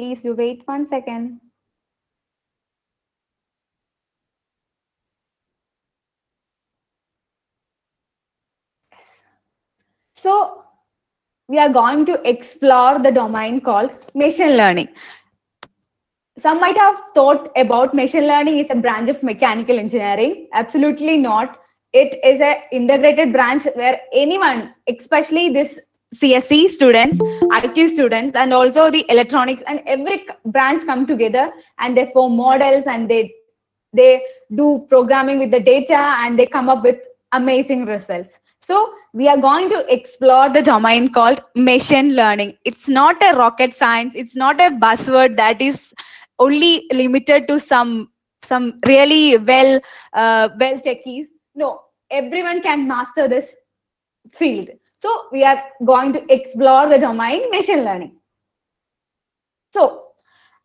Please do wait 1 second. Yes. So we are going to explore the domain called machine learning. Some might have thought about machine learning is a branch of mechanical engineering. Absolutely not. It is an integrated branch where anyone, especially this CSE students, IT students, and also the electronics and every branch come together and they form models and they do programming with the data and they come up with amazing results. So we are going to explore the domain called machine learning. It's not a rocket science. It's not a buzzword that is only limited to some really well techies. No, everyone can master this field. So we are going to explore the domain machine learning. So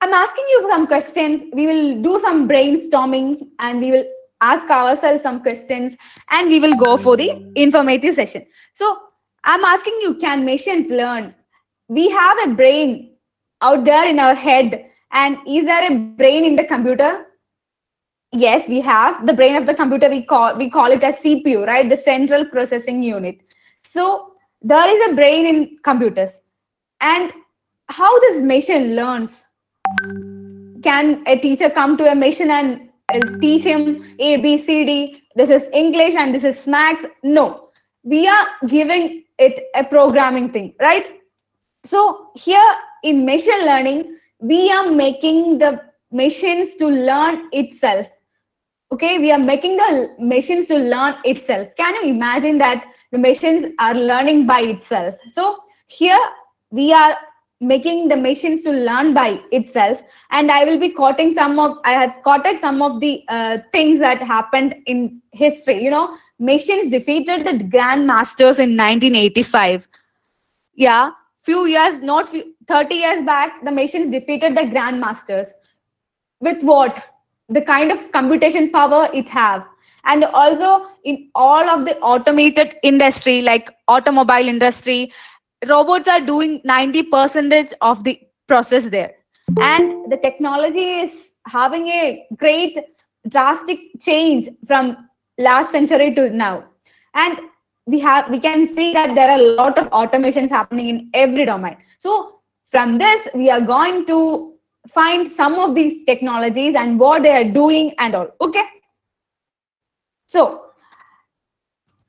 I'm asking you some questions. We will do some brainstorming and we will ask ourselves some questions and we will go for the informative session. So I'm asking you, can machines learn? We have a brain out there in our head, and is there a brain in the computer? Yes, we have the brain of the computer. We call it as CPU, right? The central processing unit. So there is a brain in computers. And how this machine learns? Can a teacher come to a machine and teach him A, B, C, D? This is English and this is Maths. No, we are giving it a programming thing, right? So here in machine learning, we are making the machines to learn itself. Okay, we are making the machines to learn itself. Can you imagine that the machines are learning by itself? So here we are making the machines to learn by itself, and I will be quoting I have quoted some of the things that happened in history. You know, machines defeated the grandmasters in 1985. Yeah, 30 years back, the machines defeated the grandmasters. With what? The kind of computation power it have. And also in all of the automated industry, like automobile industry, robots are doing 90% of the process there. And the technology is having a great drastic change from last century to now. And we can see that there are a lot of automations happening in every domain. So from this, we are going to find some of these technologies and what they are doing and all. Okay. So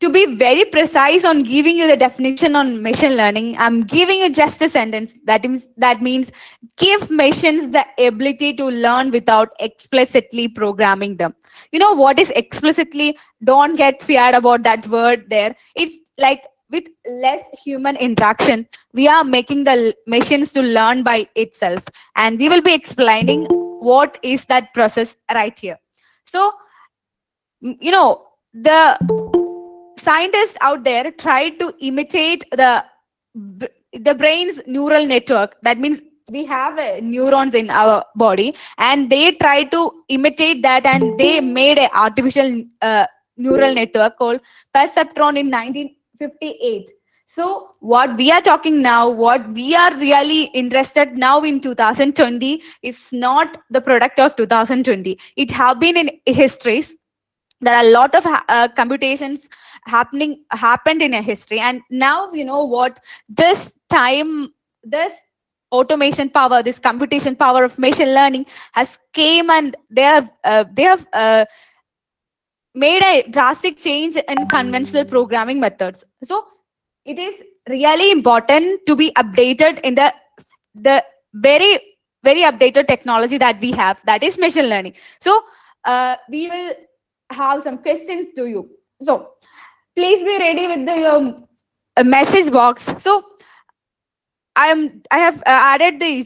to be very precise on giving you the definition on machine learning, I'm giving you just a sentence. That means give machines the ability to learn without explicitly programming them. You know what is explicitly? Don't get feared about that word there. It's like with less human interaction, we are making the machines to learn by itself. And we will be explaining what is that process right here. So, you know, the scientists out there try to imitate the brain's neural network. That means we have neurons in our body, and they try to imitate that, and they made an artificial neural network called perceptron in 1958. So what we are talking now, what we are really interested now in 2020 is not the product of 2020. It have been in histories. There are a lot of computations happened in a history, and now you know what this automation power, this computation power of machine learning has came, and they have made a drastic change in conventional programming methods. So it is really important to be updated in the very very updated technology that we have, that is machine learning. So we will have some questions to you. So please be ready with your message box. So I have added the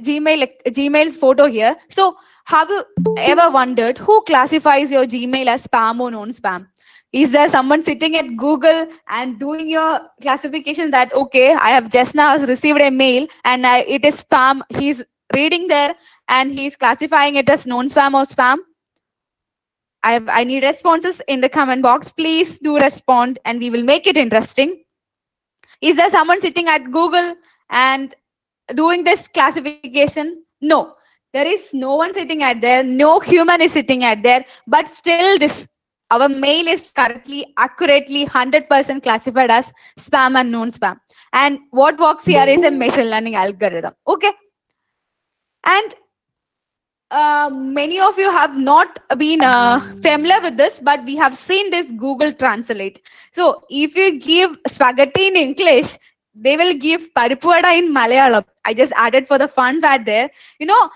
Gmail's photo here. So have you ever wondered who classifies your Gmail as spam or non-spam? Is there someone sitting at Google and doing your classification that, okay, I have just now received a mail and it is spam. He's reading there and he's classifying it as non-spam or spam? I need responses in the comment box. Please do respond and we will make it interesting. Is there someone sitting at Google and doing this classification? No, there is no one sitting at there, no human is sitting at there, but still this our mail is correctly, accurately 100% classified as spam and non-spam. And what works here is a machine learning algorithm. Okay. And many of you have not been familiar with this, but we have seen this Google Translate. So if you give spaghetti in English, they will give paripuvada in Malayalam. I just added for the fun fact there. You know,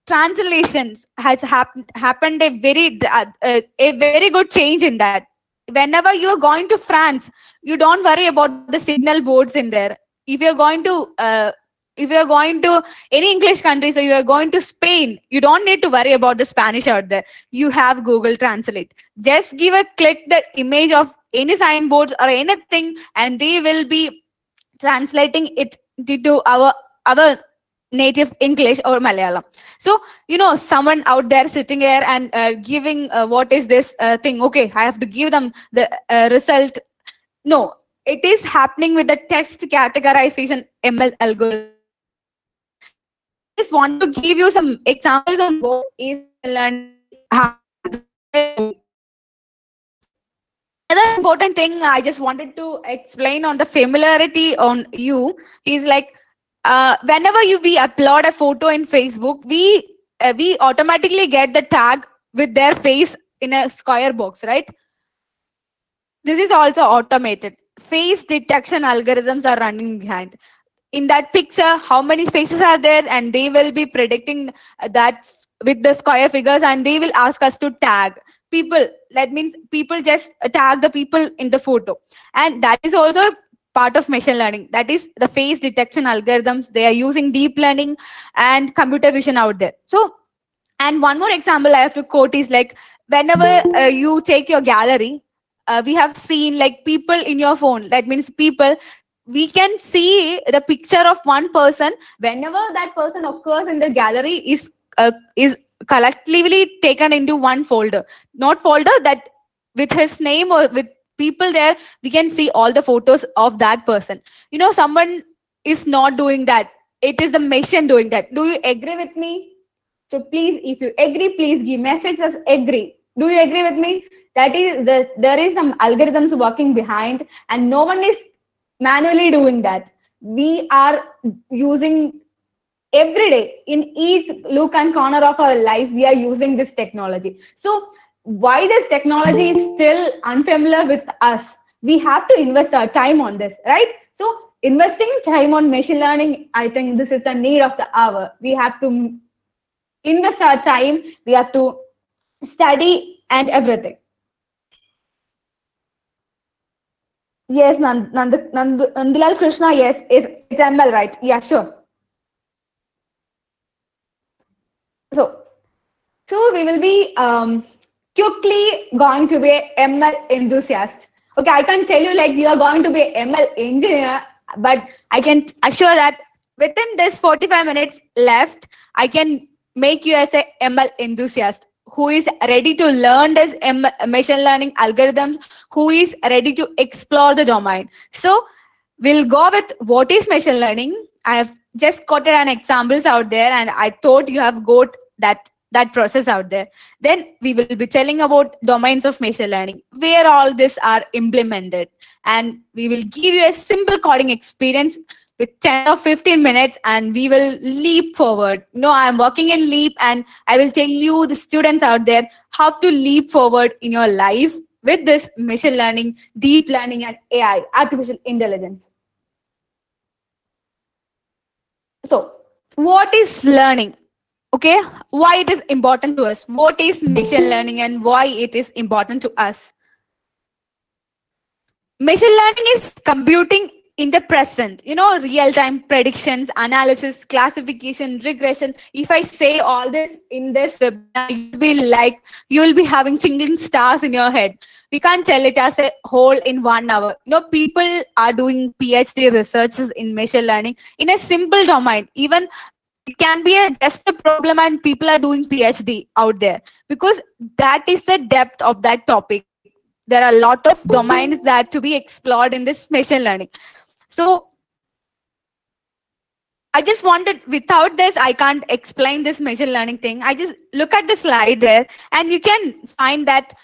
translations has happened a very good change in that. Whenever you are going to France, you don't worry about the signal boards in there. If you're going to any English country, so you are going to Spain, you don't need to worry about the Spanish out there. You have Google Translate. Just give a click the image of any signboards or anything, and they will be translating it to our native English or Malayalam. So, you know, someone out there sitting there and giving what is this thing? Okay, I have to give them the result. No, it is happening with the text categorization ML algorithm. I just want to give you some examples on what is learning. Another important thing I just wanted to explain on the familiarity on you is like whenever we upload a photo in Facebook, we automatically get the tag with their face in a square box, right? This is also automated. Face detection algorithms are running behind. In that picture, how many faces are there, and they will be predicting that with the square figures, and they will ask us to tag people. That means people just tag the people in the photo, and that is also part of machine learning. That is the face detection algorithms. They are using deep learning and computer vision out there. So, and one more example I have to quote is like whenever you take your gallery, we have seen like people in your phone. That means people, we can see the picture of one person. Whenever that person occurs in the gallery is collectively taken into one folder, not folder that with his name or with people there, we can see all the photos of that person. You know, someone is not doing that. It is the machine doing that. Do you agree with me? So please, if you agree, please give message as agree. Do you agree with me? That is there is some algorithms working behind, and no one is manually doing that. We are using every day in each nook and corner of our life. We are using this technology. So why this technology is still unfamiliar with us? We have to invest our time on this, right? So investing time on machine learning, I think this is the need of the hour. We have to invest our time. We have to study and everything. Yes, Nandilal Krishna, yes, it's ML, right? Yeah, sure. So we will be quickly going to be an ML enthusiast. Okay, I can't tell you like you are going to be an ML engineer, but I can assure that within this 45 minutes left, I can make you as an ML enthusiast who is ready to learn this machine learning algorithms, who is ready to explore the domain. So we'll go with what is machine learning. I have just quoted an examples out there, and I thought you have got that process out there. Then we will be telling about domains of machine learning, where all this are implemented, and we will give you a simple coding experience with 10 or 15 minutes, and we will leap forward. No, I'm working in Leap, and I will tell you, the students out there, how to leap forward in your life with this machine learning, deep learning, and AI, artificial intelligence. So what is learning? Okay, why it is important to us? What is machine learning and why it is important to us? Machine learning is computing in the present, you know, real-time predictions, analysis, classification, regression. If I say all this in this webinar, you'll be having tingling stars in your head. We can't tell it as a whole in 1 hour. You know, people are doing PhD researches in machine learning in a simple domain. Even it can be just a problem, and people are doing PhD out there because that is the depth of that topic. There are a lot of domains that to be explored in this machine learning. So I just wanted, without this, I can't explain this machine learning thing. I just look at the slide there, and you can find that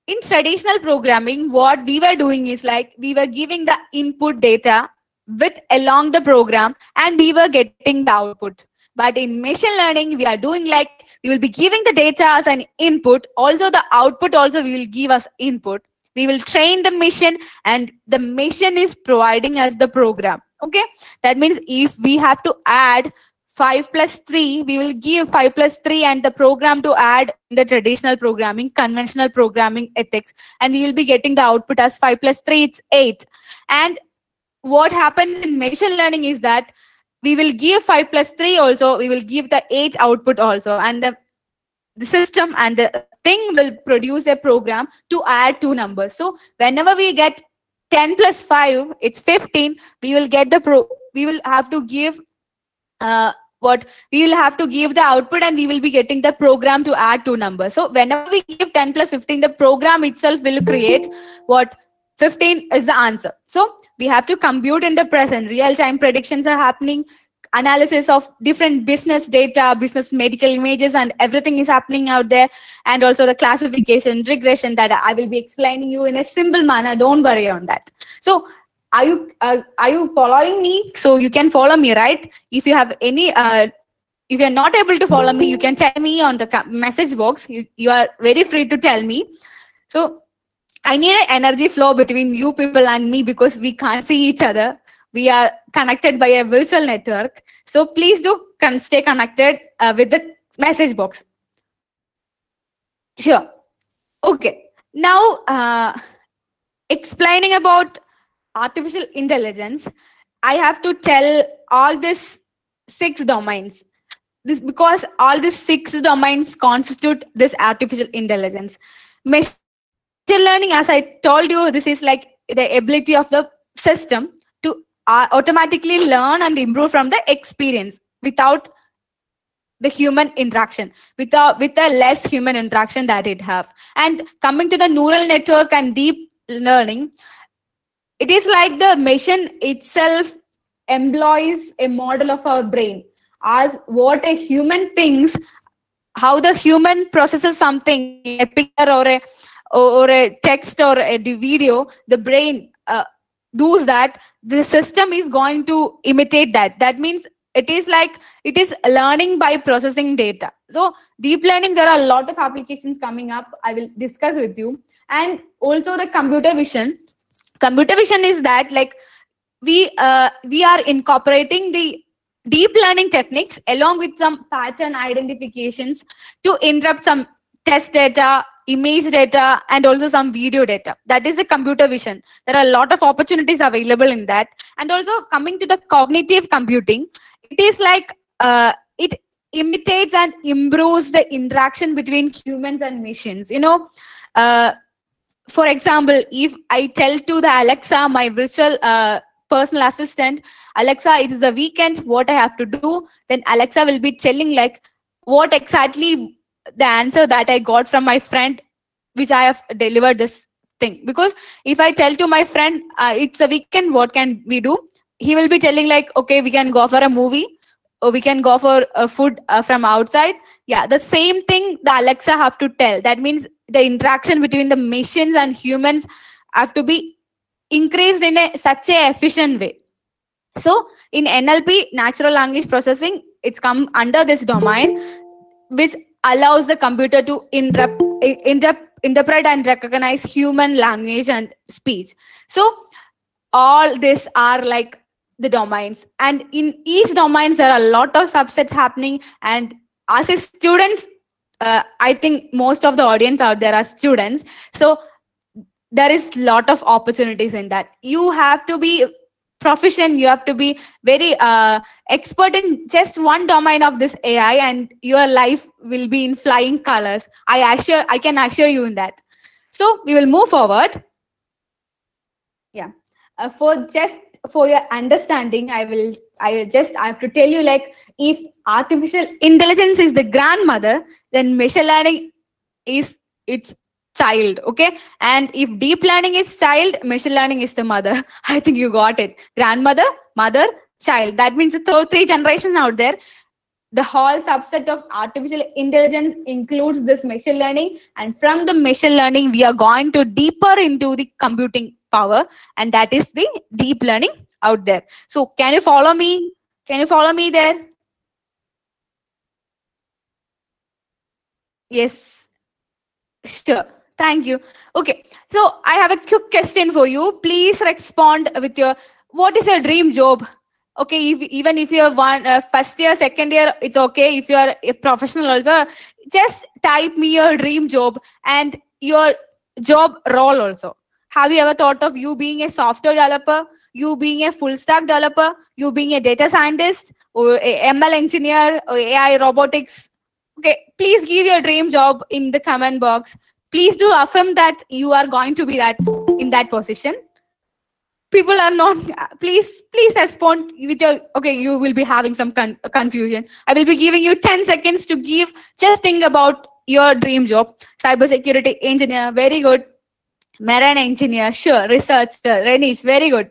in traditional programming, what we were doing is like we were giving the input data with along the program, and we were getting the output. But in machine learning, we are doing like we will be giving the data as an input. Also, the output also we will give as input. We will train the machine, and the machine is providing us the program. Okay, that means if we have to add 5 plus 3, we will give 5 plus 3 and the program to add in the traditional programming, conventional programming ethics, and we will be getting the output as 5 plus 3, it's 8. And what happens in machine learning is that we will give 5 plus 3 also, we will give the 8 output also, and the system and the thing will produce a program to add two numbers. So whenever we get 10 plus 5, it's 15, we will get we will have to give we will have to give the output, and we will be getting the program to add two numbers. So whenever we give 10 plus 15, the program itself will create what 15 is the answer. So we have to compute in the present. Real-time predictions are happening, analysis of different business data, business medical images, and everything is happening out there. And also the classification, regression that I will be explaining you in a simple manner. Don't worry on that. So are you following me? So you can follow me, right? If you have any, if you're not able to follow me, you can tell me on the message box. You are very free to tell me. So I need an energy flow between you people and me, because we can't see each other. We are connected by a virtual network. So please do stay connected with the message box. Sure. Okay. Now, explaining about artificial intelligence, I have to tell all these 6 domains. This because all these 6 domains constitute this artificial intelligence. Machine learning, as I told you, this is like the ability of the system to automatically learn and improve from the experience without the human interaction, with a less human interaction that it have. And coming to the neural network and deep learning, it is like the machine itself employs a model of our brain as what a human thinks, how the human processes something, a picture or a text or a video, the brain does that. The system is going to imitate that. That means it is like it is learning by processing data. So deep learning, there are a lot of applications coming up. I will discuss with you. And also the computer vision. Computer vision is that like we are incorporating the deep learning techniques along with some pattern identifications to interrupt some test data, image data, and also some video data. That is a computer vision. There are a lot of opportunities available in that. And also coming to the cognitive computing, it is like it imitates and improves the interaction between humans and machines. You know, for example, if I tell to the Alexa, my virtual personal assistant, Alexa, it is the weekend, what I have to do, then Alexa will be telling like what exactly the answer that I got from my friend, which I have delivered this thing. Because if I tell to my friend, it's a weekend, what can we do? He will be telling like, okay, we can go for a movie, or we can go for food from outside. Yeah, the same thing the Alexa have to tell. That means the interaction between the machines and humans have to be increased in such a efficient way. So in NLP, natural language processing, it's come under this domain, which allows the computer to interpret and recognize human language and speech. So all these are like the domains, and in each domains there are a lot of subsets happening. And as a students, I think most of the audience out there are students, so there is a lot of opportunities in that. You have to be proficient, you have to be very expert in just one domain of this AI, and your life will be in flying colors. I can assure you in that. So we will move forward. Yeah, for your understanding, I have to tell you, like, if artificial intelligence is the grandmother, then machine learning is its child. Okay, and if deep learning is child, machine learning is the mother. I think you got it. Grandmother, mother, child. That means the third three generations out there. The whole subset of artificial intelligence includes this machine learning, and from the machine learning we are going to deeper into the computing power, and that is the deep learning out there. So can you follow me? Can you follow me there? Yes, sure. Thank you. Okay, so I have a quick question for you. Please respond with your, what is your dream job? Okay, even if you're one first year, second year, it's okay. If you're a professional also, just type me your dream job and your job role also. Have you ever thought of you being a software developer, you being a full stack developer, you being a data scientist, or a ML engineer, or AI robotics? Okay, please give your dream job in the comment box. Please do affirm that you are going to be that in that position. People are not, please respond with your, okay, you will be having some confusion. I will be giving you 10 seconds to give, just think about your dream job. Cybersecurity engineer, very good. Marine engineer, sure. Researcher, Renish, very good.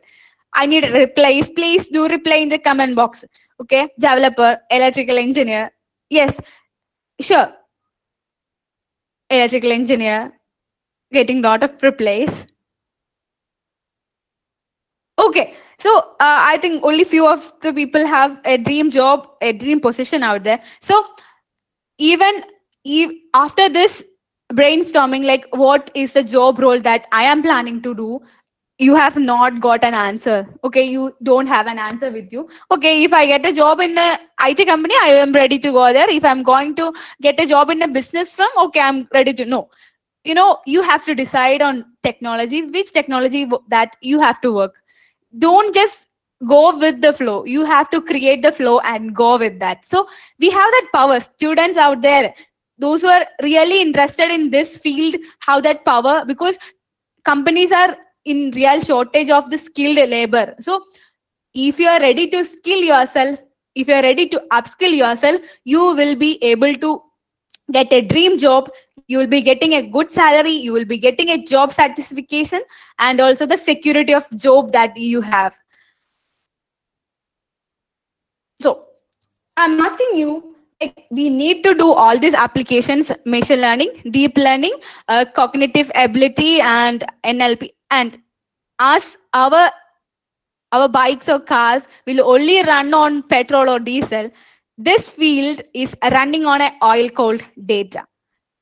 I need replies. Please do reply in the comment box. Okay, developer, electrical engineer, yes, sure. Electrical engineer, getting lot of replies. Okay, so I think only few of the people have a dream job, a dream position out there. So even after this brainstorming, like what is the job role that I am planning to do, you have not got an answer. Okay, you don't have an answer with you. Okay, if I get a job in a IT company, I am ready to go there. If I'm going to get a job in a business firm, okay, I'm ready to know. You know, you have to decide on technology, which technology that you have to work. Don't just go with the flow. You have to create the flow and go with that. So we have that power. Students out there, those who are really interested in this field, have that power, because companies are in real shortage of the skilled labor. So if you are ready to skill yourself, if you are ready to upskill yourself, you will be able to get a dream job. You will be getting a good salary, you will be getting a job satisfaction, and also the security of job that you have. So I'm asking you, like, we need to do all these applications: machine learning, deep learning, cognitive ability, and NLP. And as our bikes or cars will only run on petrol or diesel, this field is running on an oil called data.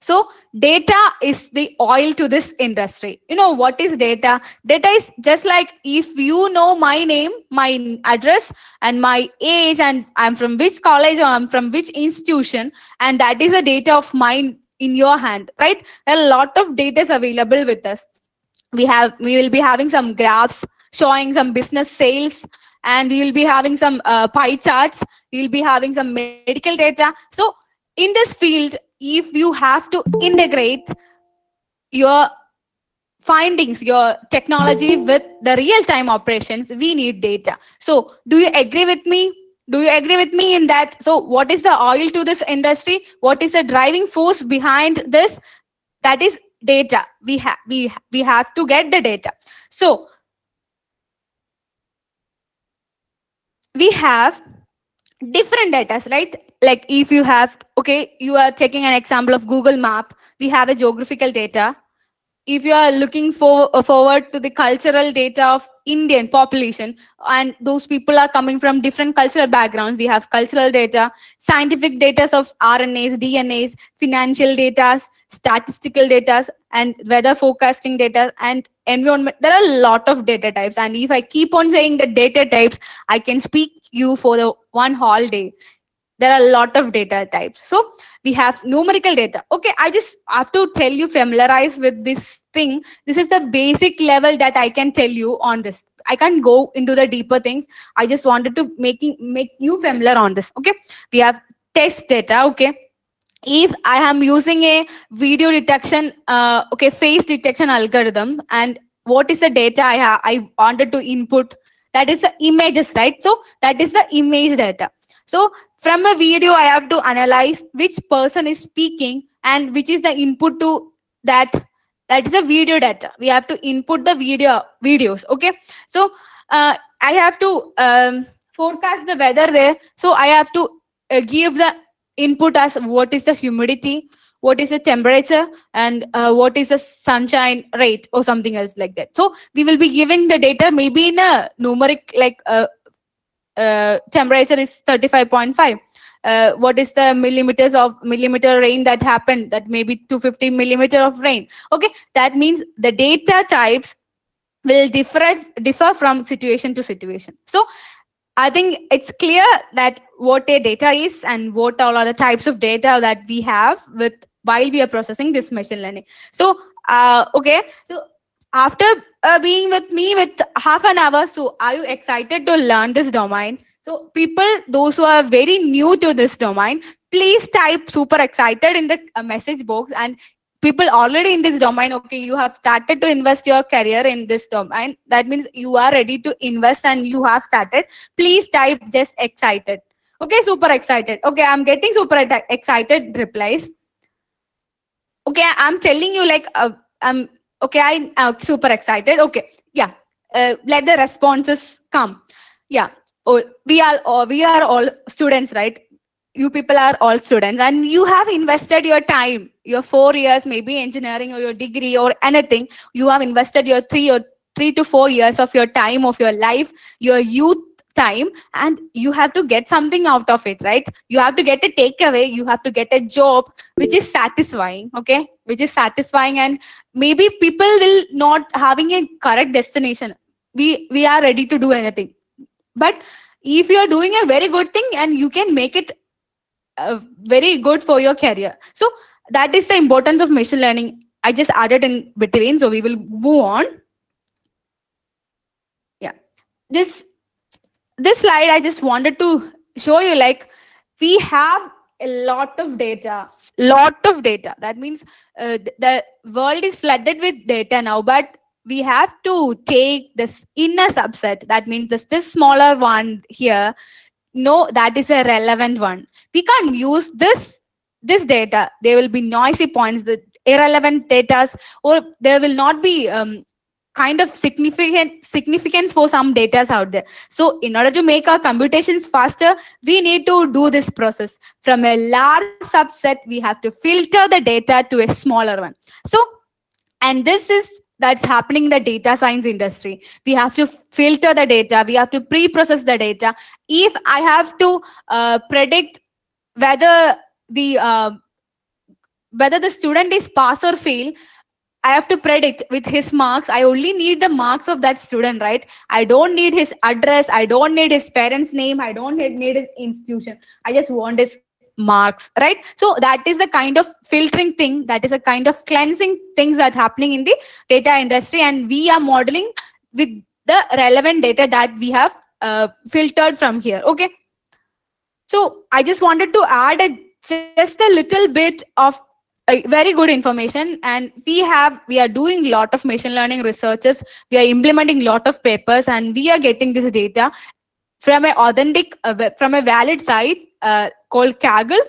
So data is the oil to this industry. You know what is data? Data is just like if you know my name, my address, and my age, and I'm from which college or I'm from which institution, and that is the data of mine in your hand, right? There are a lot of data is available with us. We will be having some graphs showing some business sales, and we will be having some pie charts. We will be having some medical data. So in this field, if you have to integrate your findings, your technology with the real-time operations, we need data. So do you agree with me? Do you agree with me in that? So what is the oil to this industry? What is the driving force behind this? That is data. We have to get the data. So we have different data, right? Like if you have, okay, you are taking an example of Google Map, we have a geographical data. If you are looking forward to the cultural data of Indian population, and those people are coming from different cultural backgrounds, we have cultural data, scientific data of RNAs, DNAs, financial data, statistical data, and weather forecasting data, and environment. There are a lot of data types, and if I keep on saying the data types, I can speak you for the one whole day. There are a lot of data types. So we have numerical data. Okay, I just have to tell you, familiarize with this thing. This is the basic level that I can tell you on this. I can't go into the deeper things. I just wanted to make you familiar on this. Okay, we have test data. Okay, if I am using a video detection, okay, face detection algorithm, and what is the data I wanted to input? That is the images, right? So that is the image data. So from a video, I have to analyze which person is speaking and which is the input to that. That is the video data. We have to input the videos. Okay. So I have to forecast the weather there. So I have to give the input as what is the humidity, what is the temperature, and what is the sunshine rate or something else like that. So we will be giving the data maybe in a numeric, like temperature is 35.5. What is the millimeter rain that happened? That maybe 250 millimeter of rain. Okay, that means the data types will differ from situation to situation. So I think it's clear that what a data is and what all are the types of data that we have with while we are processing this machine learning. So okay, so after being with me with half an hour, so are you excited to learn this domain? So people, those who are very new to this domain, please type super excited in the message box. And people already in this domain, okay, you have started to invest your career in this domain. That means you are ready to invest and you have started. Please type just excited. Okay, super excited. Okay, I'm getting super excited replies. Okay, I'm telling you like I'm okay. I'm super excited. Okay, yeah. Let the responses come. Yeah. Oh, we are all students, right? You people are all students, and you have invested your time, your 4 years, maybe engineering or your degree or anything. You have invested your 3 to 4 years of your time, of your life, your youth time, and you have to get something out of it, right? You have to get a takeaway, you have to get a job which is satisfying, okay, which is satisfying. And maybe people will not having a correct destination. We are ready to do anything, but if you are doing a very good thing and you can make it very good for your career. So that is the importance of machine learning. I just added in between, so we will move on. Yeah, this slide I just wanted to show you, like we have a lot of data. That means the world is flooded with data now, but we have to take this inner subset. That means this smaller one here. No, that is a relevant one. We can't use this data. There will be noisy points, the irrelevant data, or there will not be kind of significance for some data out there. So in order to make our computations faster, we need to do this process. From a large subset, we have to filter the data to a smaller one. So, and that's happening in the data science industry. We have to filter the data. We have to pre-process the data. If I have to predict whether the student is pass or fail, I have to predict with his marks. I only need the marks of that student, right? I don't need his address. I don't need his parents' name. I don't need his institution. I just want his marks, right? So that is the kind of filtering thing, that is a kind of cleansing things that happening in the data industry, and we are modeling with the relevant data that we have filtered from here. Okay, so I just wanted to add just a little bit of very good information. And we are doing a lot of machine learning researches, we are implementing a lot of papers, and we are getting this data from a authentic from a valid site called Kaggle.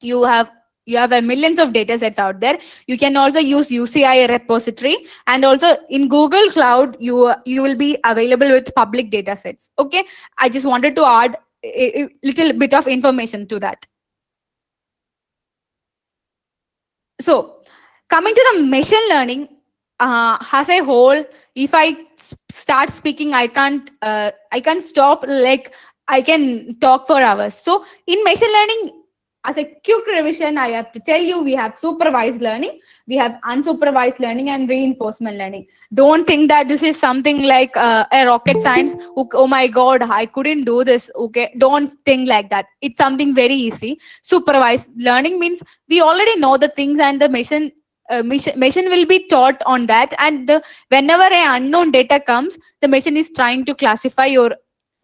You have a millions of data sets out there. You can also use UCI repository, and also in Google Cloud you will be available with public data sets. Okay, I just wanted to add a little bit of information to that. So coming to the machine learning as a whole, if I start speaking, I can't stop. Like I can talk for hours. So in machine learning, as a quick revision, I have to tell you, we have supervised learning, we have unsupervised learning, and reinforcement learning. Don't think that this is something like a rocket science. Oh my God, I couldn't do this. Okay, don't think like that. It's something very easy. Supervised learning means we already know the things, and the machine will be taught on that. And whenever an unknown data comes, the machine is trying to classify or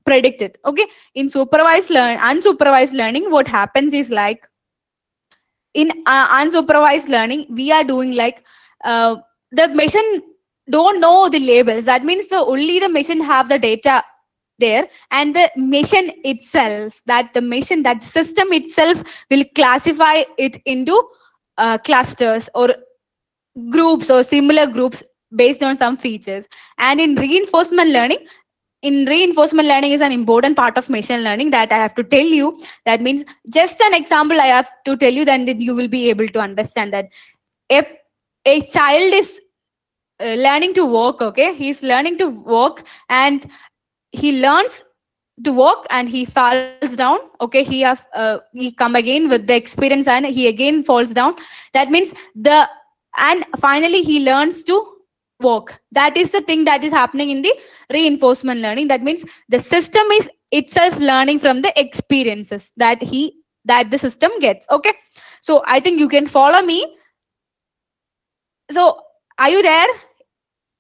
predict it. Okay, in unsupervised learning, what happens is, like in unsupervised learning, we are doing like the machine don't know the labels. That means only the machine have the data there, and the machine itself, that system itself will classify it into clusters or groups or similar groups based on some features. And in reinforcement learning, in reinforcement learning is an important part of machine learning that I have to tell you. That means just an example I have to tell you, then you will be able to understand that if a child is learning to walk, okay, he's learning to walk and he learns to walk and he falls down, okay, he come again with the experience and he again falls down. That means and finally he learns to walk. That is the thing that is happening in the reinforcement learning. That means the system is itself learning from the experiences that the system gets. Okay, so I think you can follow me. So are you there?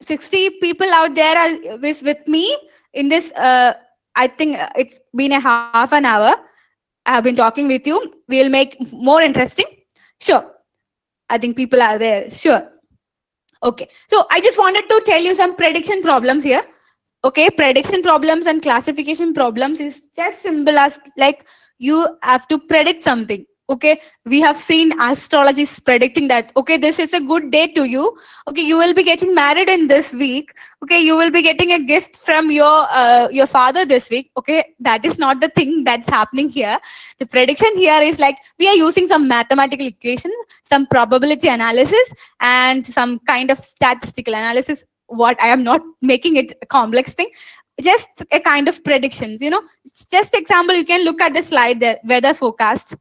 60 people out there are with me in this. I think it's been a half an hour. I have been talking with you. We'll make more interesting. Sure. I think people are there. Sure. Okay. So I just wanted to tell you some prediction problems here. Okay. Prediction problems and classification problems is just simple as like you have to predict something. Okay, we have seen astrologists predicting that, okay, this is a good day to you. Okay, you will be getting married in this week. Okay, you will be getting a gift from your father this week. Okay, that is not the thing that's happening here. The prediction here is like we are using some mathematical equations, some probability analysis, and some kind of statistical analysis. What I am not making it a complex thing. Just a kind of predictions, just example, you can look at the slide there, weather forecast.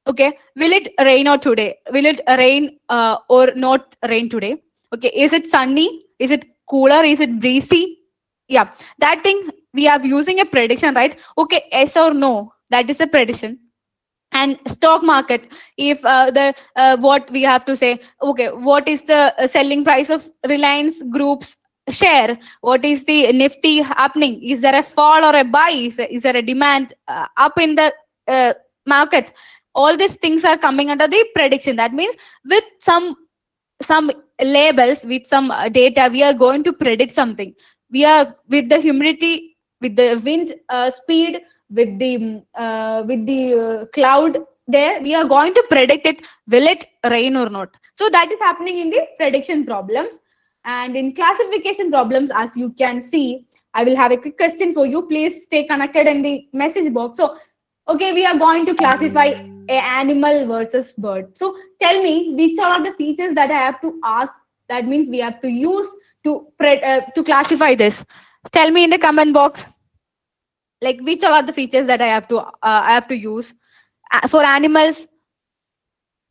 Okay, will it rain or today? Will it rain or not rain today? Okay, is it sunny? Is it cooler? Is it breezy? Yeah, that thing we are using a prediction, right? Okay, yes or no, that is a prediction. And stock market, if what we have to say, okay, what is the selling price of Reliance Group's share? What is the Nifty happening? Is there a fall or a buy? Is there a demand up in the market? All these things are coming under the prediction. That means with some labels, with some data, we are going to predict something. We are with the humidity, with the wind speed, with the cloud there, we are going to predict it. Will it rain or not? So that is happening in the prediction problems. And in classification problems, as you can see, I will have a quick question for you. Please stay connected in the message box. So, okay, we are going to classify an animal versus bird. So tell me, which are the features that I have to ask? That means we have to use to classify this. Tell me in the comment box, like which are the features that I have to use for animals.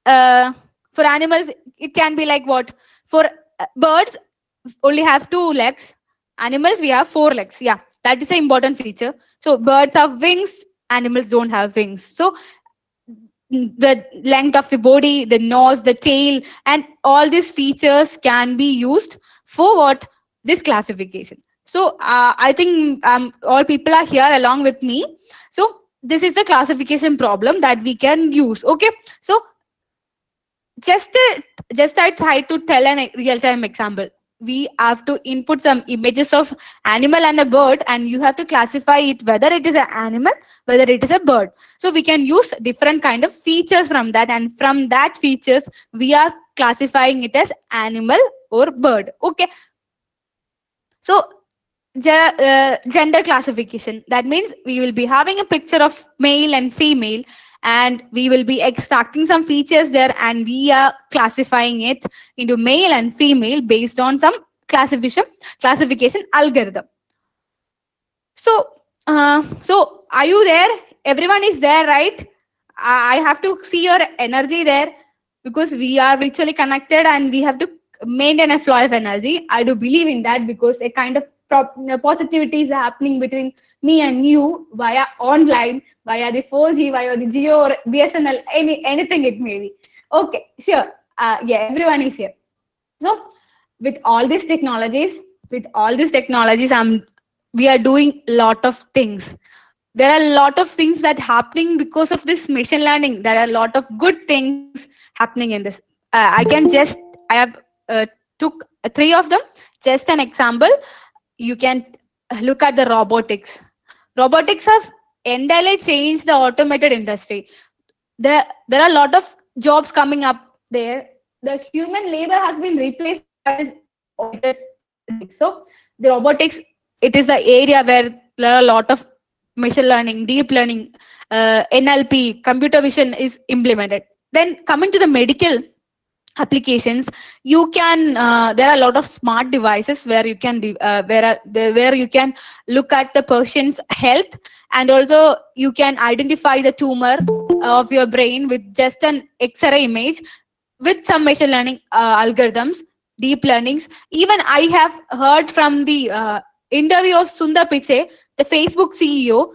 For animals, it can be like what? For birds, only have 2 legs. Animals, we have 4 legs. Yeah, that is an important feature. So birds have wings. Animals don't have wings. So the length of the body, the nose, the tail, and all these features can be used for what? This classification. So I think all people are here along with me. So this is the classification problem that we can use. Okay. So just I try to tell a real-time example. We have to input some images of animal and a bird, and you have to classify it whether it is an animal, whether it is a bird. So we can use different kind of features from that, and from that features we are classifying it as animal or bird. Okay. So gender classification, that means we will be having a picture of male and female, and we will be extracting some features there, and we are classifying it into male and female based on some classification algorithm. So so are you there? Everyone is there, right? I have to see your energy there, because we are virtually connected and we have to maintain a flow of energy. I do believe in that, because a kind of positivity is happening between me and you via online, via the 4G, via the Jio or BSNL, anything it may be. Okay, sure. Yeah, everyone is here. So with all these technologies, we are doing a lot of things. There are a lot of things that happening because of this machine learning. There are a lot of good things happening in this. I have took 3 of them. Just an example. You can look at the robotics. Robotics have entirely changed the automated industry. There are a lot of jobs coming up there. The human labor has been replaced by this automated. So the robotics it is the area where there are a lot of machine learning, deep learning, NLP, computer vision is implemented. Then coming to the medical applications, you can there are a lot of smart devices where you can where you can look at the patient's health, and also you can identify the tumor of your brain with just an X-ray image with some machine learning algorithms, deep learnings. Even I have heard from the interview of Sundar Pichai, the Facebook CEO.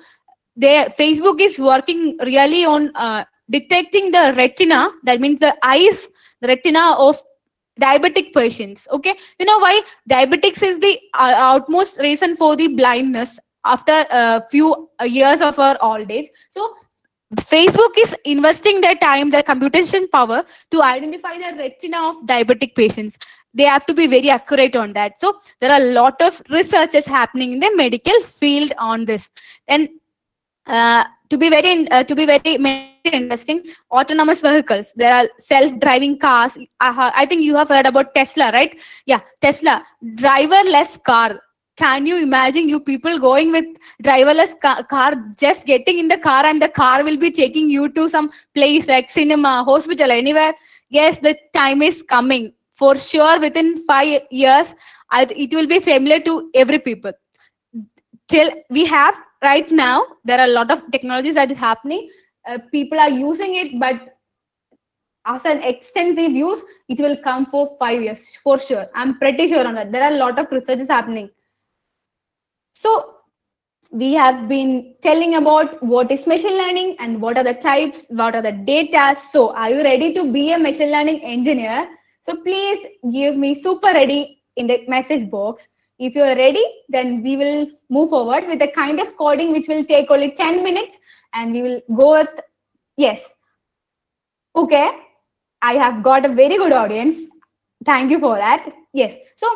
Facebook is working really on detecting the retina, that means the eyes, the retina of diabetic patients. Okay, you know why diabetics is the outmost reason for the blindness after a few years of our old age. So Facebook is investing their time, their computation power to identify the retina of diabetic patients. They have to be very accurate on that. So there are a lot of researches happening in the medical field on this. And to be very interesting, autonomous vehicles. There are self-driving cars. I think you have heard about Tesla, right? Yeah, Tesla, driverless car. Can you imagine you people going with driverless car, just getting in the car and the car will be taking you to some place like cinema, hospital, anywhere? Yes, the time is coming. For sure, within 5 years, it will be familiar to every people. Till we have right now, there are a lot of technologies that is happening. People are using it, but as an extensive use, it will come for 5 years for sure. I'm pretty sure on that. There are a lot of researches happening. So we have been telling about what is machine learning and what are the types, what are the data. So are you ready to be a machine learning engineer? So please give me super ready in the message box. If you're ready, then we will move forward with a kind of coding which will take only 10 minutes, and we will go with, yes. Okay, I have got a very good audience. Thank you for that. Yes. So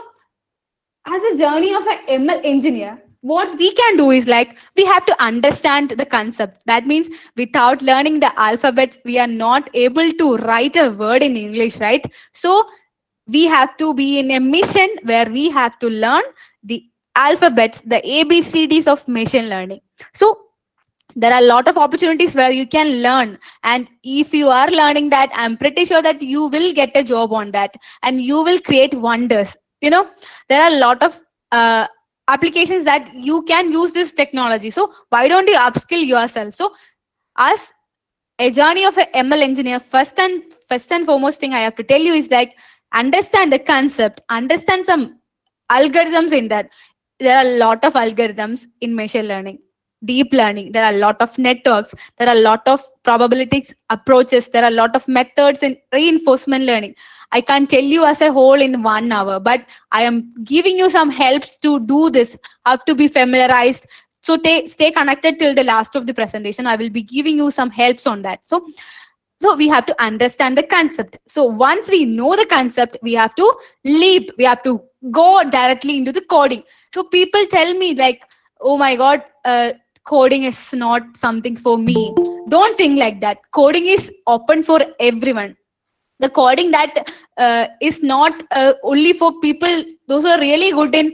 as a journey of an ML engineer, what we can do is like, we have to understand the concept. That means without learning the alphabets, we are not able to write a word in English, right? So we have to be in a mission where we have to learn the alphabets, the ABCDs of machine learning. So there are a lot of opportunities where you can learn, and if you are learning that, I'm pretty sure that you will get a job on that and you will create wonders. You know, there are a lot of applications that you can use this technology. So why don't you upskill yourself? So as a journey of an ML engineer, first and foremost thing I have to tell you is like, understand the concept, understand some algorithms in that. There are a lot of algorithms in machine learning, deep learning. There are a lot of networks. There are a lot of probabilities approaches. There are a lot of methods in reinforcement learning. I can't tell you as a whole in 1 hour, but I am giving you some helps to do this. Have to be familiarized. So stay connected till the last of the presentation. I will be giving you some helps on that. So we have to understand the concept. So once we know the concept, we have to leap. We have to go directly into the coding. So people tell me like, oh my God, coding is not something for me. Don't think like that. Coding is open for everyone. The coding that is not only for people, those are really good in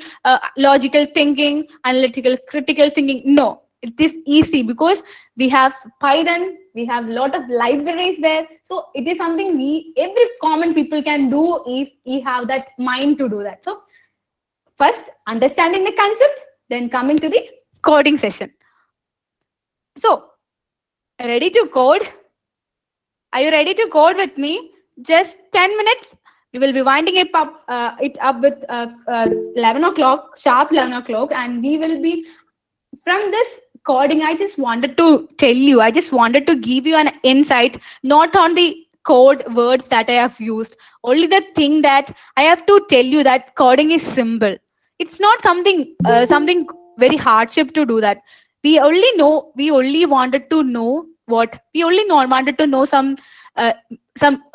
logical thinking, analytical, critical thinking. No, it is easy because we have Python, we have a lot of libraries there. So it is something every common people can do if we have that mind to do that. So first, understanding the concept, then coming to the coding session. So, ready to code? Are you ready to code with me? Just 10 minutes. We will be winding it up with 11 o'clock, sharp 11 o'clock. And we will be, from this coding, I just wanted to tell you, I just wanted to give you an insight, not on the code words that I have used. Only the thing that I have to tell you that coding is simple. It's not something very hardship to do that. We only wanted to know wanted to know some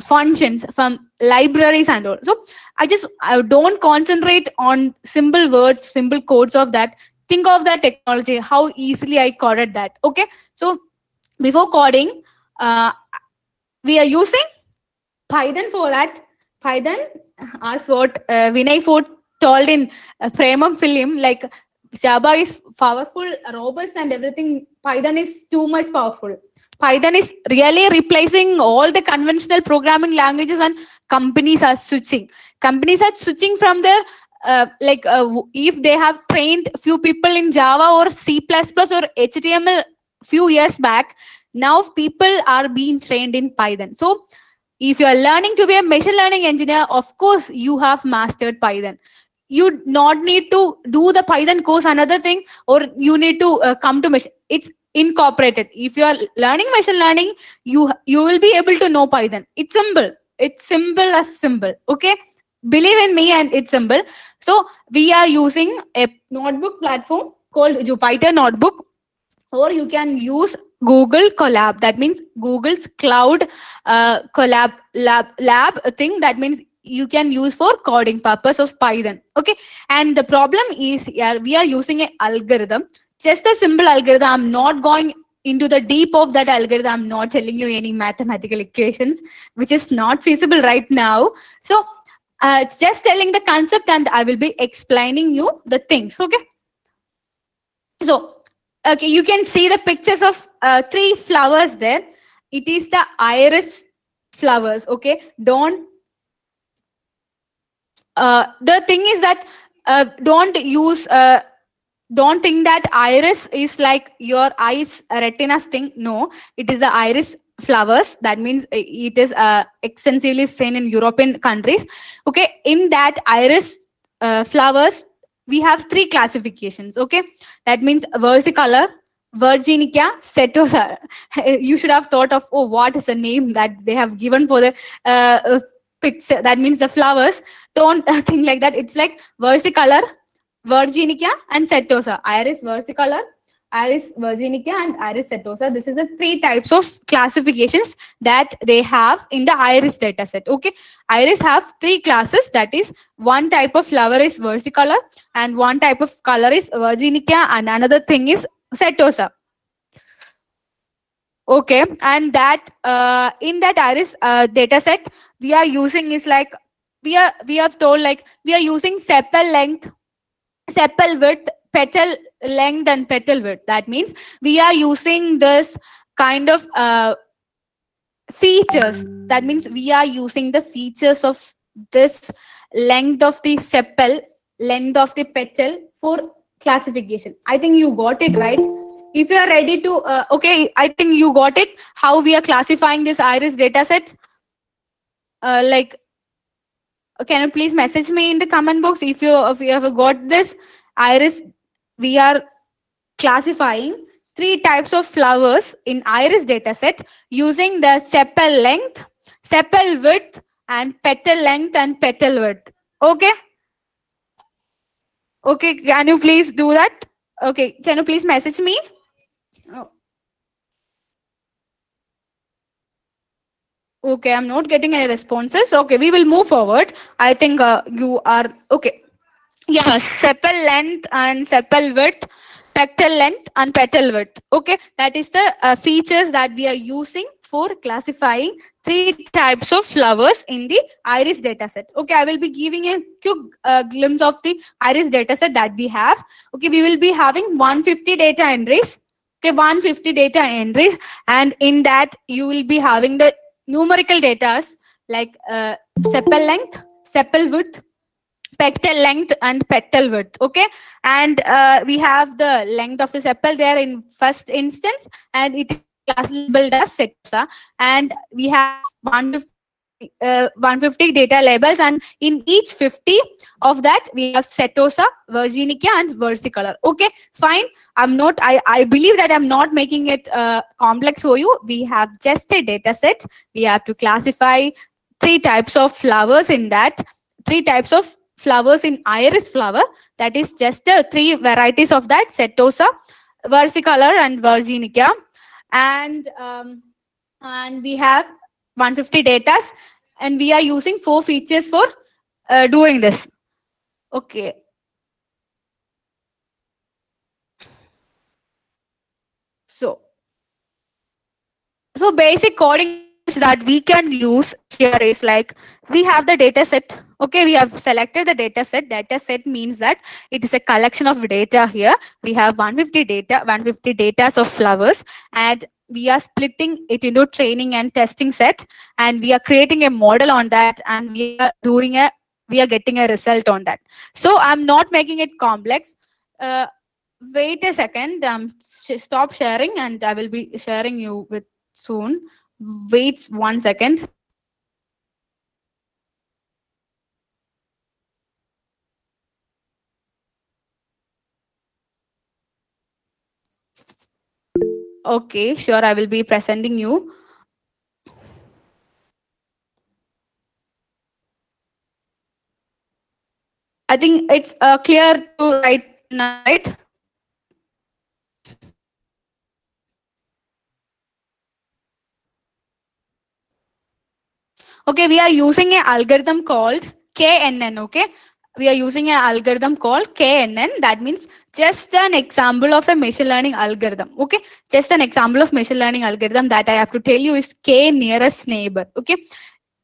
functions from libraries and all. So I don't concentrate on simple words, simple codes of that. Think of that technology, how easily I coded that. Okay. So before coding, we are using Python for that. Python, as what Vinay Ford told in Premam film, like Java is powerful, robust, and everything. Python is too much powerful. Python is really replacing all the conventional programming languages, and companies are switching. Companies are switching from their if they have trained few people in Java or C++ or HTML few years back, now people are being trained in Python. So if you are learning to be a machine learning engineer, of course you have mastered Python. You not need to do the Python course, another thing, or you need to come to machine. It's incorporated. If you are learning machine learning, you will be able to know Python. It's simple. It's simple as simple. Okay, believe in me, and it's simple. So we are using a notebook platform called Jupyter Notebook, or you can use Google Colab. That means Google's cloud collab lab thing. That means you can use for coding purpose of Python. Okay, and the problem is, yeah, we are using an algorithm, just a simple algorithm. I'm not going into the deep of that algorithm. I'm not telling you any mathematical equations, which is not feasible right now. So just telling the concept, and I will be explaining you the things. Okay, so okay, you can see the pictures of 3 flowers there. It is the iris flowers. Okay, don't the thing is that don't think that iris is like your eyes retinas thing. No, it is the iris flowers. That means it is extensively seen in European countries. Okay, in that iris flowers, we have 3 classifications. Okay, that means versicolor, Virginica, setosa. You should have thought of, oh, what is the name that they have given for the picture? That means the flowers. Don't think like that. It's like versicolor, Virginica, and setosa. Iris versicolor, Iris virginica, and Iris setosa. This is the 3 types of classifications that they have in the iris dataset. Okay, iris have 3 classes. That is, one type of flower is versicolor, and one type of color is virginica, and another thing is setosa. Okay, and that in that iris data set we are using is like, we have told, like, we are using sepal length, sepal width, petal length, and petal width. That means we are using this kind of features. That means we are using the features of this length of the sepal, length of the petal for classification. I think you got it right. If you are ready to okay, I think you got it, how we are classifying this iris data set. Can you please message me in the comment box if you have got this iris? We are classifying 3 types of flowers in iris dataset using the sepal length, sepal width, and petal length and petal width. Okay. Okay, can you please do that? Okay, can you please message me? Oh. Okay, I'm not getting any responses. Okay, we will move forward. I think you are okay. Yeah, sepal length and sepal width, petal length and petal width. Okay, that is the features that we are using for classifying 3 types of flowers in the iris dataset. Okay, I will be giving a quick glimpse of the iris dataset that we have. Okay, we will be having 150 data entries. Okay, 150 data entries, and in that you will be having the numerical data like sepal length, sepal width, petal length, and petal width. Okay, and we have the length of the sepal there in first instance, and it is class labeled as setosa, and we have 150 data labels, and in each 50 of that we have setosa, virginica, and versicolor. Okay, fine. I believe that I'm not making it complex for you. We have just a data set. We have to classify 3 types of flowers in that, 3 types of flowers in iris flower. That is just 3 varieties of that: setosa, versicolor, and virginica. And we have 150 data, and we are using 4 features for doing this. Okay. So basic coding that we can use here is like, we have the data set. Okay, we have selected the data set. Data set means that it is a collection of data here. We have 150 data of flowers, and we are splitting it into training and testing set, and we are creating a model on that, and we are getting a result on that. So I'm not making it complex. Wait a second. Stop sharing, and I will be sharing you with soon. Wait 1 second. Okay, sure. I will be presenting you. I think it's clear to right now, right? Okay, we are using an algorithm called KNN. Okay, we are using an algorithm called KNN. That means just an example of a machine learning algorithm. Okay, just an example of machine learning algorithm that I have to tell you is K nearest neighbor. Okay,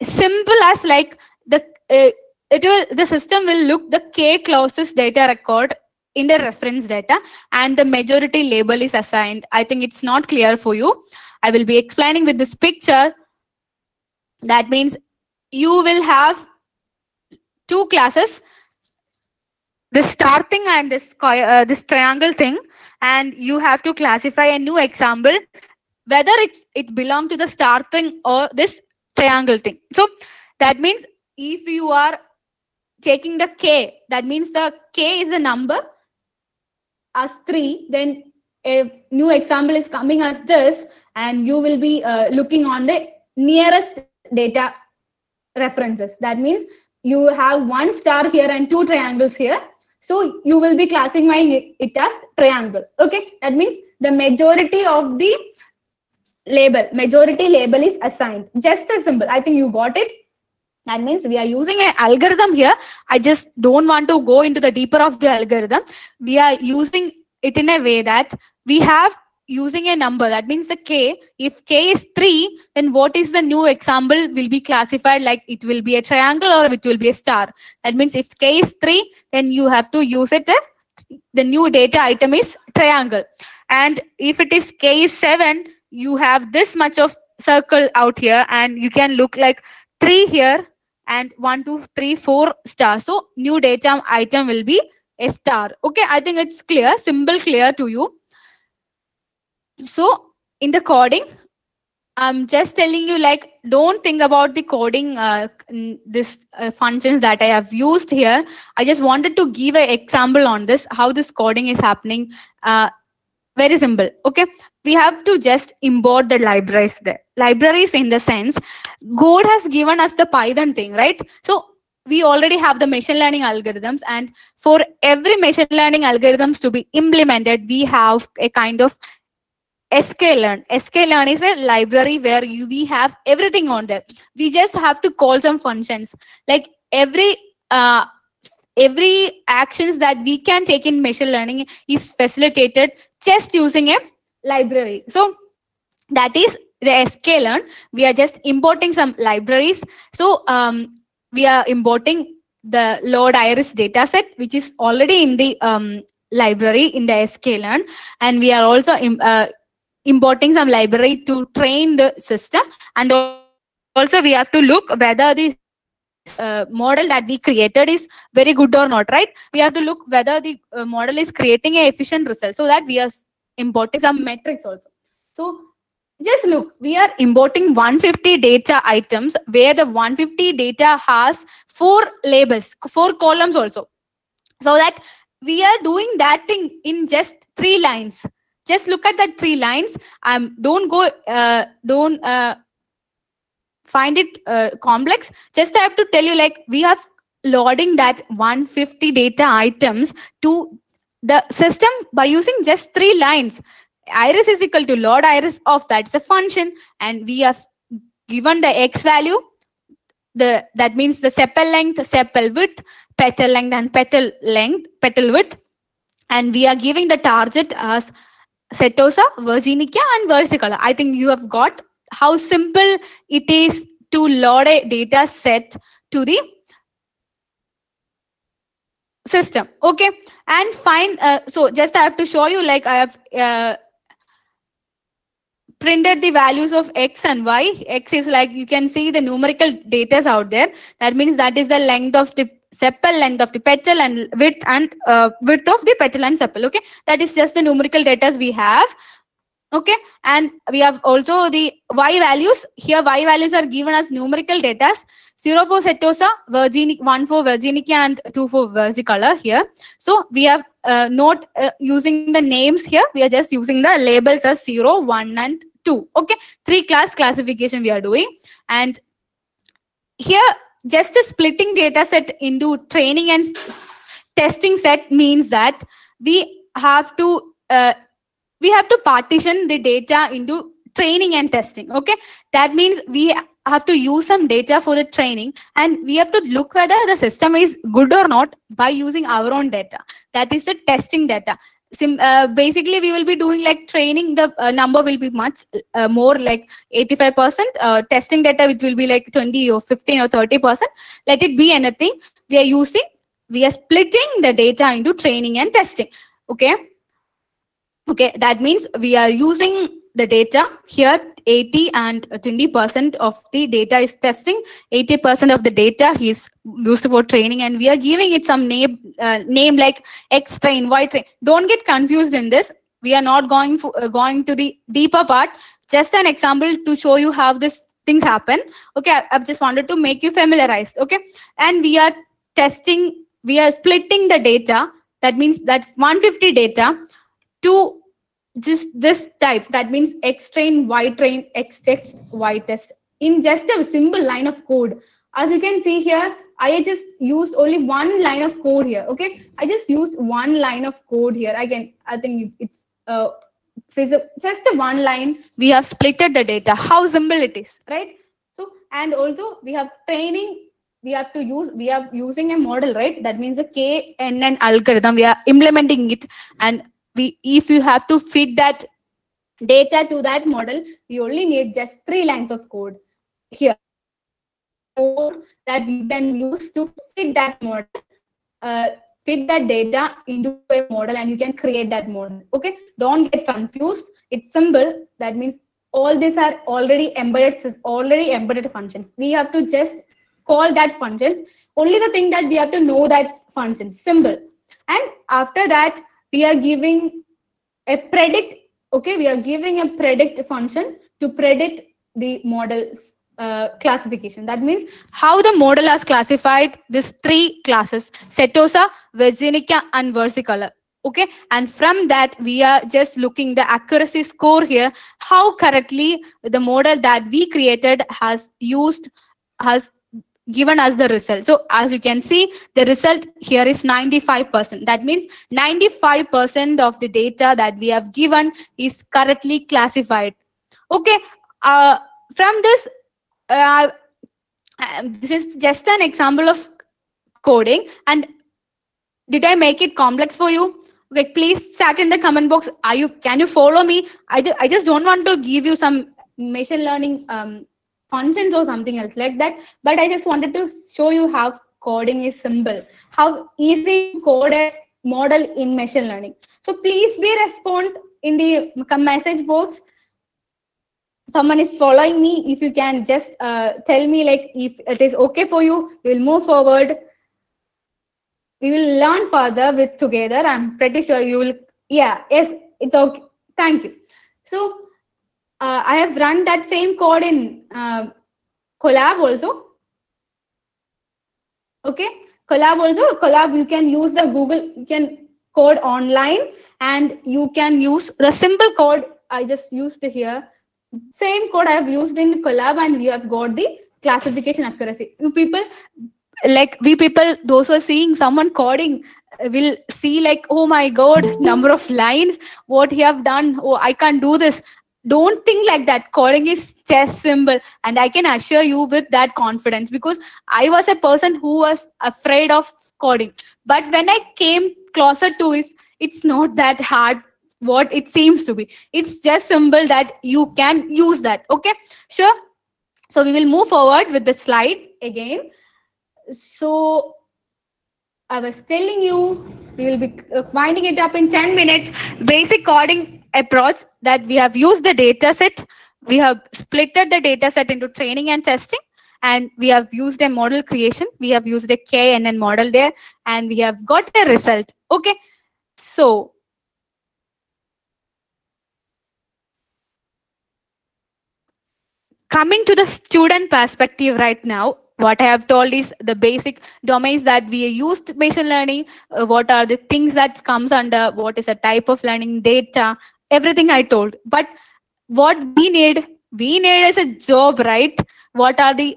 simple as like the system will look the K closest data record in the reference data, and the majority label is assigned. I think it's not clear for you. I will be explaining with this picture. That means you will have two classes, the star thing and this triangle thing, and you have to classify a new example whether it belong to the star thing or this triangle thing. So that means if you are taking the K, that means the K is the number as 3, then a new example is coming as this, and you will be looking on the nearest data references. That means you have one star here and two triangles here. So you will be classifying it as triangle. Okay, that means the majority of the majority label is assigned. Just as simple. I think you got it. That means we are using an algorithm here. I just don't want to go into the deeper of the algorithm. We are using it in a way that we have using a number. That means the K, if K is 3, then what is the new example will be classified like it will be a triangle or it will be a star. That means if K is 3, then you have to use it. The new data item is triangle. And if it is K is 7, you have this much of circle out here, and you can look like 3 here and 1, 2, 3, 4 stars. So new data item will be a star. Okay, I think it's clear, simple, clear to you. So in the coding, I'm just telling you, like, don't think about the coding, this functions that I have used here. I just wanted to give an example on this, how this coding is happening. Very simple. Okay, we have to just import the libraries there. Libraries in the sense, Code has given us the Python thing, right? So we already have the machine learning algorithms, and for every machine learning algorithms to be implemented, we have a kind of sklearn. Sklearn is a library where we have everything on there. We just have to call some functions. Like every actions that we can take in machine learning is facilitated just using a library. So that is the sklearn. We are just importing some libraries. So we are importing the load iris dataset, which is already in the library in the sklearn, and we are also importing some library to train the system. And also we have to look whether the model that we created is very good or not, right? We have to look whether the model is creating an efficient result, so that we are importing some metrics also. So just look, we are importing 150 data items, where the 150 data has 4 labels, 4 columns also, so that we are doing that thing in just 3 lines. Just look at that 3 lines. Don't find it complex. Just I have to tell you, like, we have loading that 150 data items to the system by using just 3 lines. Iris is equal to load iris of that's a function, and we have given the x value. That means the sepal length, sepal width, petal length, and petal width, and we are giving the target as Setosa, Virginica, and versicolor. I think you have got how simple it is to load a data set to the system. Okay, and fine. So just I have to show you, like I have printed the values of x and y. X is like, you can see the numerical data out there. That means that is the length of the sepal, length of the petal, and width of the petal and sepal. Okay, that is just the numerical data we have. Okay, and we have also the y values. Here y values are given as numerical data. 0 for setosa, 1 for virginica, and 2 for versicolor here. So we have not using the names here. We are just using the labels as 0, 1, and 2. Okay, 3 class classification we are doing. And here just a splitting data set into training and testing set means that we have to partition the data into training and testing. Okay, that means we have to use some data for the training, and we have to look whether the system is good or not by using our own data. That is the testing data. Basically, we will be doing like training, the number will be much more, like 85%. Testing data, it will be like 20 or 15 or 30%. Let it be anything. We are splitting the data into training and testing. Okay. Okay, that means we are using the data here. 80 and 20% of the data is testing. 80% of the data is used for training, and we are giving it some name like X train, Y train. Don't get confused in this. We are not going to the deeper part. Just an example to show you how this things happen. Okay, I've just wanted to make you familiarized. Okay, and we are testing. We are splitting the data. That means that 150 data to just this type. That means X train, Y train, X test, Y test, in just a simple line of code. As you can see here, I just used only one line of code here. Okay, I just used one line of code here. I think it's just a one line. We have splitted the data. How simple it is, right? So, and also we have training. We are using a model, right? That means a KNN algorithm. We are implementing it, and if you have to fit that data to that model, we only need just 3 lines of code here. Code that we can use to fit that model, fit that data into a model, and you can create that model. Okay, don't get confused. It's simple. That means all these are already embedded functions. We have to just call that functions. Only the thing that we have to know that functions. Simple. And after that, we are giving a predict. Okay, we are giving a predict function to predict the model's classification. That means how the model has classified these 3 classes: setosa, virginica, and versicolor. Okay, and from that we are just looking the accuracy score here, how correctly the model that we created has given us the result. So as you can see, the result here is 95%. That means 95% of the data that we have given is correctly classified. Okay, from this, this is just an example of coding. And did I make it complex for you? Okay, please chat in the comment box. Can you follow me? I just don't want to give you some machine learning functions or something else like that, but I just wanted to show you how coding is simple, how easy to code a model in machine learning. So please respond in the message box. Someone is following me. If you can just tell me, like, if it is okay for you, we'll move forward. We will learn further together. I'm pretty sure you will. Yeah, yes, it's okay. Thank you. So I have run that same code in Colab also. Okay, Colab, you can use the Google, you can code online, and you can use the simple code I just used here. Same code I have used in Colab, and you have got the classification accuracy. You people, like we people, those who are seeing someone coding will see like, oh my God, number of lines, what he have done. Oh, I can't do this. Don't think like that. Coding is just simple, and I can assure you with that confidence, because I was a person who was afraid of coding. But when I came closer to it, it's not that hard what it seems to be. It's just simple that you can use that. Okay, sure. So we will move forward with the slides again. So I was telling you, we will be winding it up in 10 minutes. Basic coding approach that we have used the data set. We have splitted the data set into training and testing. And we have used a model creation. We have used a KNN model there. And we have got a result. Okay. So coming to the student perspective right now, what I have told is the basic domains that we used machine learning, what are the things that comes under, what is a type of learning, data, everything I told. But what we need is a job, right? What are the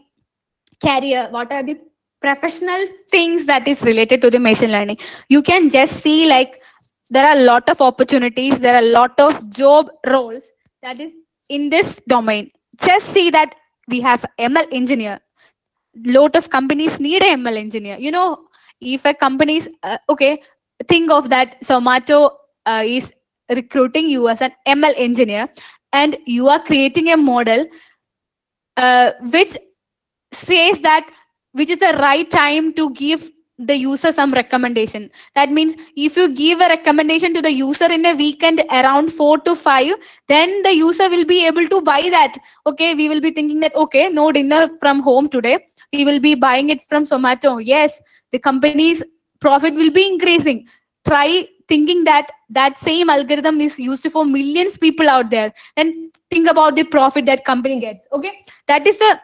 career, what are the professional things that is related to the machine learning? You can just see like there are a lot of opportunities, there are a lot of job roles that is in this domain. Just see that we have ML engineer. Lot of companies need a ML engineer. You know, if a company is okay, think of that. Zomato is recruiting you as an ML engineer, and you are creating a model which says that which is the right time to give the user some recommendation. That means if you give a recommendation to the user in a weekend around 4 to 5, then the user will be able to buy that. Okay, we will be thinking that, okay, no dinner from home today, we will be buying it from Zomato. Yes, the company's profit will be increasing. Try thinking that that same algorithm is used for millions people out there, and think about the profit that company gets. Okay, that is the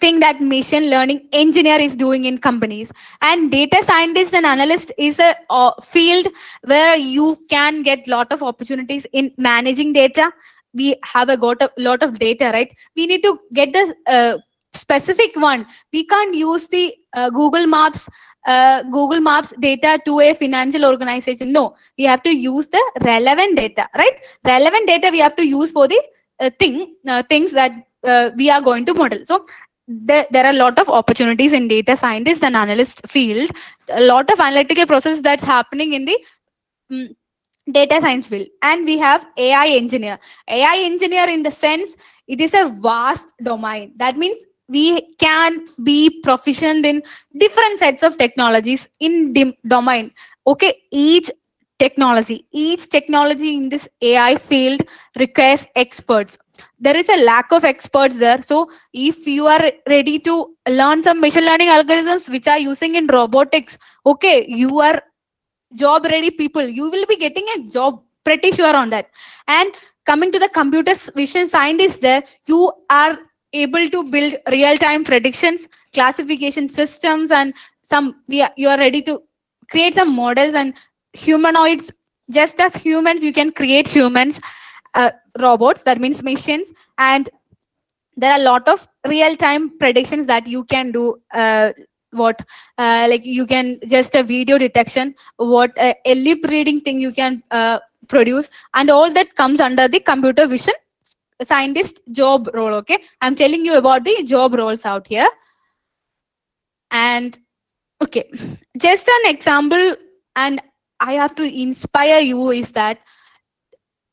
thing that machine learning engineer is doing in companies. And data scientist and analyst is a field where you can get lot of opportunities in managing data. We have a lot of data, right? We need to get the specific one. We can't use the Google Maps data to a financial organization. No, we have to use the relevant data, right? Relevant data we have to use for the things that we are going to model. So there are a lot of opportunities in data scientist and analyst field. A lot of analytical process that's happening in the data science field. And we have AI engineer. AI engineer in the sense it is a vast domain. That means we can be proficient in different sets of technologies in domain. Okay, each technology in this AI field requires experts. There is a lack of experts there. So if you are ready to learn some machine learning algorithms which are using in robotics, okay, you are job ready people, you will be getting a job, pretty sure on that. And coming to the computer vision scientist, there you are able to build real-time predictions, classification systems, and you are ready to create some models and humanoids. Just as humans, you can create humans, robots, that means machines. And there are a lot of real-time predictions that you can do. Like you can just a video detection, what a lip reading thing you can produce, and all that comes under the computer vision scientist job role. Okay, I'm telling you about the job roles out here. And okay, just an example, and I have to inspire you, is that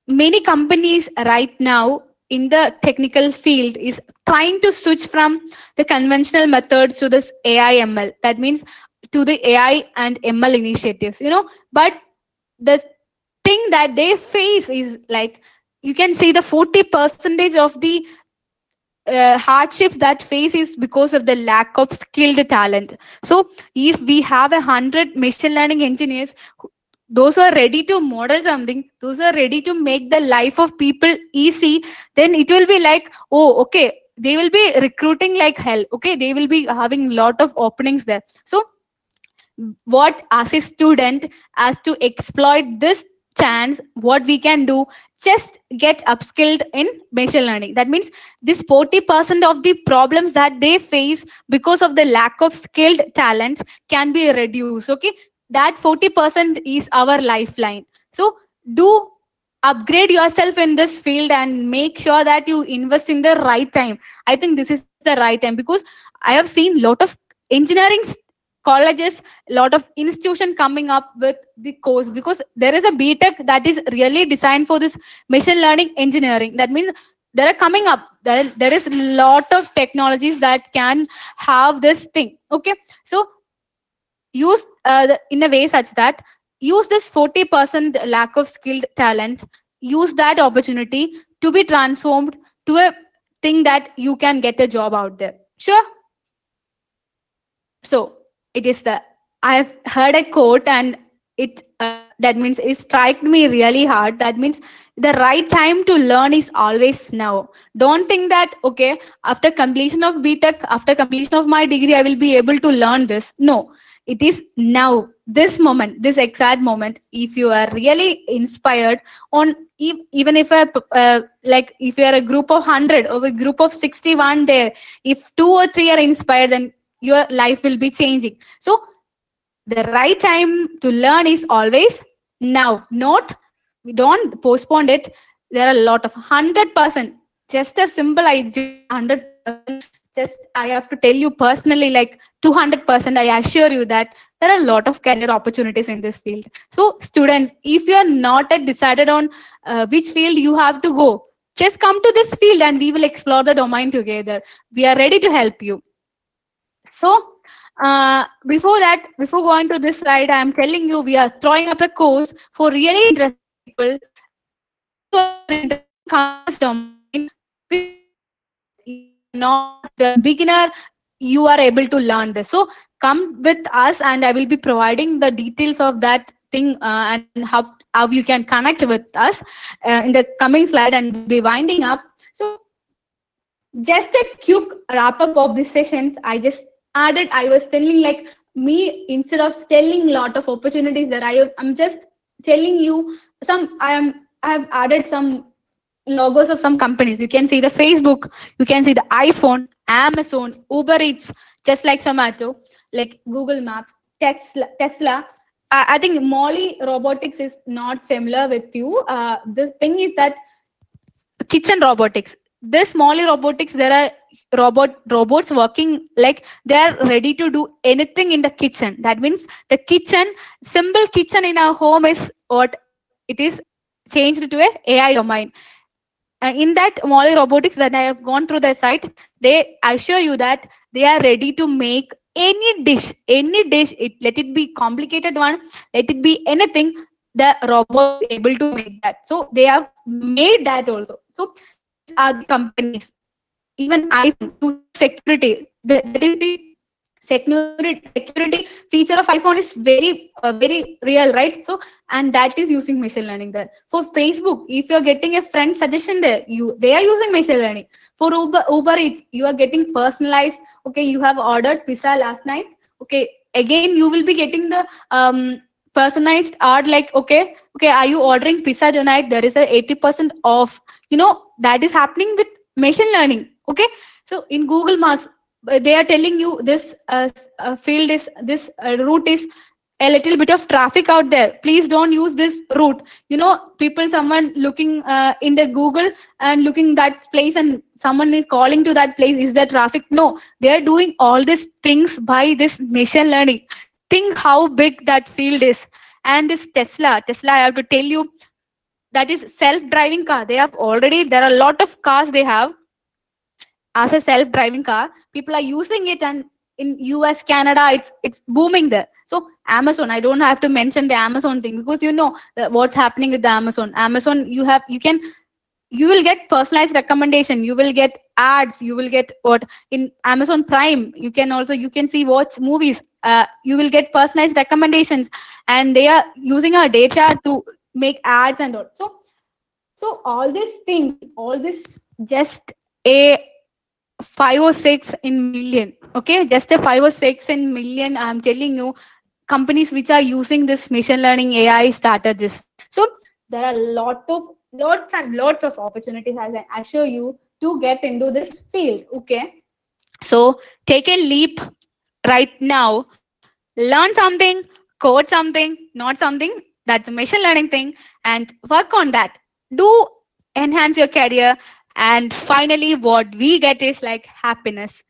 many companies right now in the technical field is trying to switch from the conventional methods to this AI ML. That means to the AI and ML initiatives, you know. But the thing that they face is like, you can see the 40% of the hardships that face is because of the lack of skilled talent. So if we have 100 machine learning engineers, those who are ready to model something, those who are ready to make the life of people easy, then it will be like, oh, okay, they will be recruiting like hell. Okay, they will be having a lot of openings there. So what, as a student, as to exploit this chance, what we can do, just get upskilled in machine learning. That means this 40% of the problems that they face because of the lack of skilled talent can be reduced. Okay, that 40% is our lifeline. So do upgrade yourself in this field and make sure that you invest in the right time. I think this is the right time, because I have seen a lot of engineering colleges, a lot of institution coming up with the course, because there is a BTech that is really designed for this machine learning engineering. That means there are coming up, there is a lot of technologies that can have this thing. Okay, so use in a way such that use this 40% lack of skilled talent, use that opportunity to be transformed to a thing that you can get a job out there. Sure. So it is the, I've heard a quote, and it that means it struck me really hard. That means the right time to learn is always now. Don't think that, okay, after completion of BTech, after completion of my degree, I will be able to learn this. No, it is now, this moment, this exact moment. If you are really inspired on, even if like if you are a group of 100 or a group of 61 there, if 2 or 3 are inspired, then your life will be changing. So the right time to learn is always now. Not, we don't postpone it. There are a lot of 100%, just a simple idea, 100%. Just I have to tell you personally, like 200%, I assure you that there are a lot of career opportunities in this field. So students, if you are not yet decided on which field you have to go, just come to this field and we will explore the domain together. We are ready to help you. So before going to this slide, I am telling you, we are throwing up a course for really interested people. Not a beginner, you are able to learn this. So come with us, and I will be providing the details of that thing and how you can connect with us in the coming slide, and be winding up. So just a quick wrap up of these sessions. I was telling, like, me, instead of telling a lot of opportunities that I'm just telling you some. I have added some logos of some companies. You can see the Facebook, you can see the iPhone, Amazon, Uber Eats, just like Zomato, like Google Maps, Tesla. I think Molly Robotics is not familiar with you. This thing is that kitchen robotics. This Molly Robotics, there are robots working, like they are ready to do anything in the kitchen. That means the kitchen, simple kitchen in our home is what it is changed to a AI domain. In that Molly Robotics that I have gone through their site, they assure you that they are ready to make any dish, let it be complicated one, let it be anything, the robot is able to make that. So they have made that also. So these are the companies. Even iPhone, security, that is the security feature of iPhone is very real, right? So, and that is using machine learning there. For Facebook, if you're getting a friend suggestion there, they are using machine learning. For Uber Eats, you are getting personalized. Okay, you have ordered pizza last night. Okay, again you will be getting the personalized ad, like, okay, are you ordering pizza tonight? There is a 80% off. That is happening with machine learning. Okay, so in Google Maps, they are telling you this field is, this route is a little bit of traffic out there. Please don't use this route. Someone looking in the Google and looking that place, and someone is calling to that place, is there traffic? No, they are doing all these things by this machine learning. Think how big that field is. And this Tesla, I have to tell you, that is self-driving car. There are a lot of cars they have as a self-driving car. People are using it, and in US, Canada, it's booming there. So Amazon, I don't have to mention the Amazon thing, because what's happening with the Amazon. You will get personalized recommendation, you will get ads, you will get what in Amazon Prime, you can see watch movies, you will get personalized recommendations, and they are using our data to make ads and all. So all these things, all this, just a 5 or 6 in million. Okay, just a 5 or 6 in million. I'm telling you, companies which are using this machine learning AI started this. So there are lots and lots of opportunities, as I assure you, to get into this field. Okay, so take a leap right now, learn something, code something, not something, that's a machine learning thing, and work on that. Do enhance your career. And finally, what we get is like happiness.